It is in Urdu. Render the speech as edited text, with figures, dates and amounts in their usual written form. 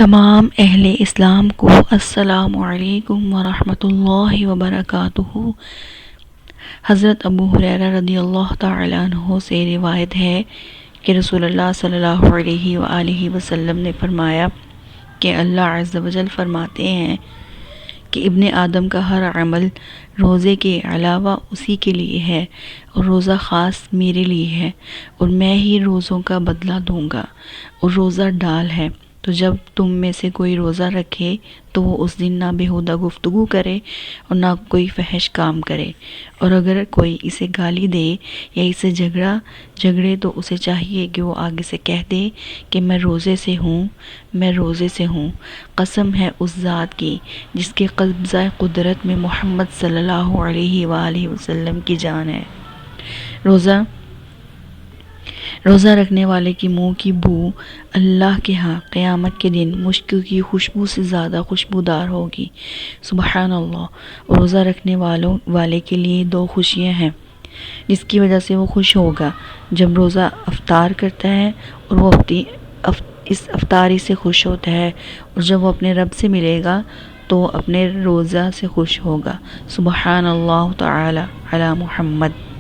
تمام اہل اسلام کو السلام علیکم ورحمۃ اللہ وبرکاتہ۔ حضرت ابو ہریرہ رضی اللہ تعالیٰ عنہ سے روایت ہے کہ رسول اللہ صلی اللہ علیہ وآلہ وسلم نے فرمایا کہ اللہ عز و جل فرماتے ہیں کہ ابن آدم کا ہر عمل روزے کے علاوہ اسی کے لیے ہے، اور روزہ خاص میرے لیے ہے، اور میں ہی روزوں کا بدلہ دوں گا، اور روزہ ڈال ہے۔ تو جب تم میں سے کوئی روزہ رکھے تو وہ اس دن نہ بیہودہ گفتگو کرے اور نہ کوئی فحش کام کرے، اور اگر کوئی اسے گالی دے یا اسے جھگڑے تو اسے چاہیے کہ وہ آگے سے کہہ دے کہ میں روزے سے ہوں۔ قسم ہے اس ذات کی جس کے قبضہ قدرت میں محمد صلی اللہ علیہ وآلہ وسلم کی جان ہے۔ روزہ رکھنے والے کی منہ کی بو اللہ کے ہاں قیامت کے دن مشک کی خوشبو سے زیادہ خوشبودار ہوگی۔ سبحان اللہ۔ روزہ رکھنے والے کے لیے دو خوشیاں ہیں جس کی وجہ سے وہ خوش ہوگا۔ جب روزہ افطار کرتا ہے اور وہ اس افطاری سے خوش ہوتا ہے، اور جب وہ اپنے رب سے ملے گا تو اپنے روزہ سے خوش ہوگا۔ سبحان اللہ تعالی علی محمد۔